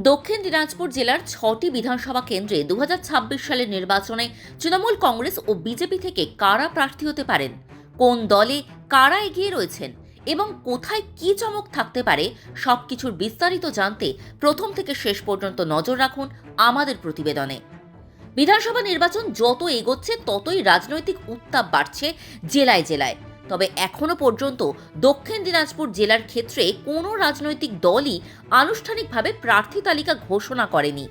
দক্ষিণ দিনাজপুর জেলার ৬টি বিধানসভা কেন্দ্রে ২০২৬ সালের নির্বাচনে তৃণমূল কংগ্রেস ও বিজেপি থেকে কারা প্রার্থী হতে পারেন, কোন দলে কারা এগিয়ে রয়েছেন এবং কোথায় কী চমক থাকতে পারে সবকিছুর বিস্তারিত জানতে প্রথম থেকে শেষ পর্যন্ত নজর রাখুন আমাদের প্রতিবেদনে। বিধানসভা নির্বাচন যত এগোচ্ছে ততই রাজনৈতিক উত্তাপ বাড়ছে জেলায় জেলায়। তবে এখনো পর্যন্ত দক্ষিণ দিনাজপুর জেলার ক্ষেত্রে কোনো রাজনৈতিক দলই আনুষ্ঠানিকভাবে প্রার্থী তালিকা ঘোষণা করেনি।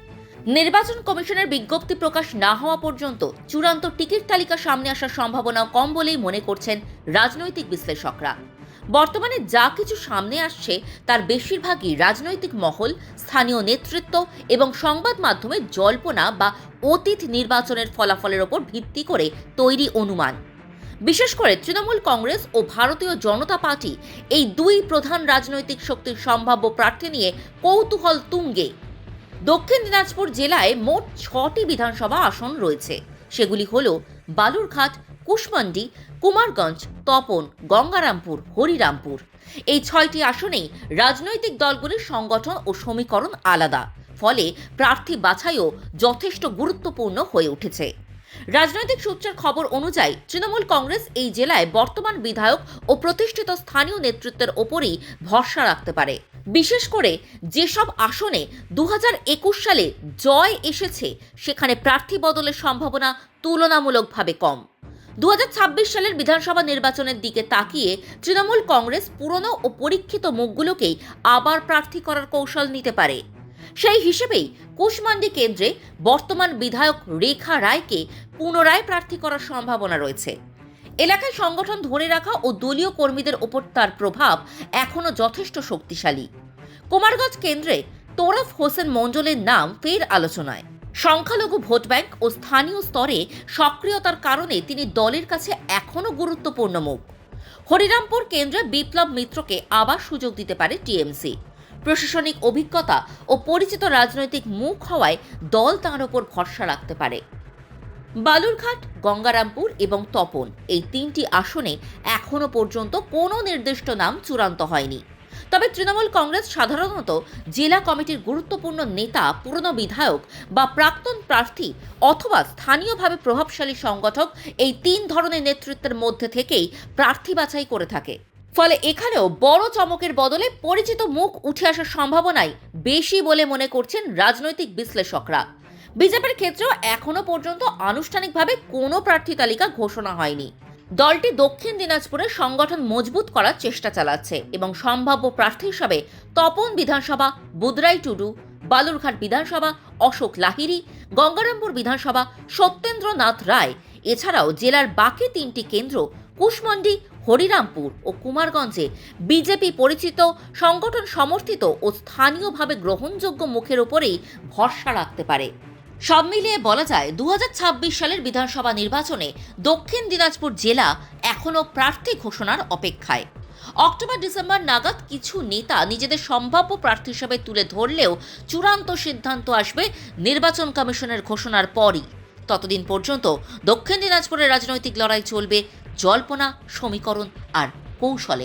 নির্বাচন কমিশনের বিজ্ঞপ্তি প্রকাশ না হওয়া পর্যন্ত চূড়ান্ত টিকিট তালিকা সামনে আসার সম্ভাবনা কম বলেই মনে করছেন রাজনৈতিক বিশ্লেষকরা। বর্তমানে যা কিছু সামনে আসছে তার বেশিরভাগই রাজনৈতিক মহল, স্থানীয় নেতৃত্ব এবং সংবাদ মাধ্যমের জল্পনা বা অতীত নির্বাচনের ফলাফলের ওপর ভিত্তি করে তৈরি অনুমান। বিশেষ করে তৃণমূল কংগ্রেস ও ভারতীয় জনতা পার্টি, এই দুই প্রধান রাজনৈতিক শক্তির সম্ভাব্য প্রার্থী নিয়ে কৌতূহল তুঙ্গে। দক্ষিণ দিনাজপুর জেলায় মোট ৬টি বিধানসভা আসন রয়েছে। সেগুলি হল বালুরঘাট, কুশমন্ডি, কুমারগঞ্জ, তপন, গঙ্গারামপুর, হরিরামপুর। এই ৬টি আসনেই রাজনৈতিক দলগুলির সংগঠন ও সমীকরণ আলাদা, ফলে প্রার্থী বাছাইও যথেষ্ট গুরুত্বপূর্ণ হয়ে উঠেছে। রাজনৈতিক সূত্রের খবর অনুযায়ী তৃণমূল কংগ্রেস এই জেলায় বর্তমান বিধায়ক ও প্রতিষ্ঠিত স্থানীয় নেতৃত্বের ওপরই ভরসা রাখতে পারে। বিশেষ করে যেসব আসনে ২০২১ সালে জয় এসেছে সেখানে প্রার্থী বদলের সম্ভাবনা তুলনামূলকভাবে কম। ২০২৬ সালের বিধানসভা নির্বাচনের দিকে তাকিয়ে তৃণমূল কংগ্রেস পুরনো ও পরীক্ষিত মুখগুলোকেই আবার প্রার্থী করার কৌশল নিতে পারে। সেই হিসেবেই কুশমন্ডি কেন্দ্রে বর্তমান বিধায়ক রেখা রায়কে পুনরায় প্রার্থী করার সম্ভাবনা রয়েছে। এলাকায় সংগঠন ধরে রাখা ও দলীয় কর্মীদের ওপর তার প্রভাব এখনও যথেষ্ট শক্তিশালী। কুমারগঞ্জ কেন্দ্রে তোরাফ হোসেন মণ্ডলের নাম ফের আলোচনায়। সংখ্যালঘু ভোট ব্যাংক ও স্থানীয় স্তরে সক্রিয়তার কারণে তিনি দলের কাছে এখনও গুরুত্বপূর্ণ মুখ। হরিরামপুর কেন্দ্রে বিপ্লব মিত্রকে আবার সুযোগ দিতে পারে টিএমসি। প্রশাসনিক অভিজ্ঞতা ও পরিচিত রাজনৈতিক মুখ হওয়ায় দল তাঁর ওপর ভরসা রাখতে পারে। বালুরঘাট, গঙ্গারামপুর এবং তপন, এই ৩টি আসনে এখনো পর্যন্ত কোনো নির্দিষ্ট নাম চূড়ান্ত হয়নি। তবে তৃণমূল কংগ্রেস সাধারণত জেলা কমিটির গুরুত্বপূর্ণ নেতা, পুরনো বিধায়ক বা প্রাক্তন প্রার্থী অথবা স্থানীয়ভাবে প্রভাবশালী সংগঠক, এই ৩ ধরনের নেতৃত্বের মধ্যে থেকেই প্রার্থী বাছাই করে থাকে। ফলে এখানেও বড় চমকের বদলে পরিচিত মুখ উঠে আসার সম্ভাবনাই বেশি বলে মনে করছেন রাজনৈতিক বিশ্লেষকরা। বিজেপির ক্ষেত্রেও এখনো পর্যন্ত আনুষ্ঠানিকভাবে কোনো প্রার্থী তালিকা ঘোষণা হয়নি। দলটি দক্ষিণ দিনাজপুরের সংগঠন মজবুত করার চেষ্টা চালাচ্ছে এবং সম্ভাব্য প্রার্থী হিসাবে তপন বিধানসভা বুদরাই টুডু, বালুরঘাট বিধানসভা অশোক লাহিড়ী, গঙ্গারামপুর বিধানসভা সত্যেন্দ্রনাথ রায়, এছাড়াও জেলার বাকি 3টি কেন্দ্র কুশমন্ডি, হরিরামপুর ও কুমারগঞ্জে বিজেপি পরিচিত, সংগঠন সমর্থিত ও স্থানীয়ভাবে গ্রহণযোগ্য মুখের ওপরেই ভরসা রাখতে পারে। সব মিলিয়ে বলা যায় ২০২৬ সালের বিধানসভা নির্বাচনে দক্ষিণ দিনাজপুর জেলা এখনও প্রার্থী ঘোষণার অপেক্ষায়। অক্টোবর-ডিসেম্বর নাগাদ কিছু নেতা নিজেদের সম্ভাব্য প্রার্থী হিসেবে তুলে ধরলেও চূড়ান্ত সিদ্ধান্ত আসবে নির্বাচন কমিশনের ঘোষণার পরই। ততদিন পর্যন্ত দক্ষিণ দিনাজপুরের রাজনৈতিক লড়াই চলবে জল্পনা, সমীকরণ আর কৌশলের।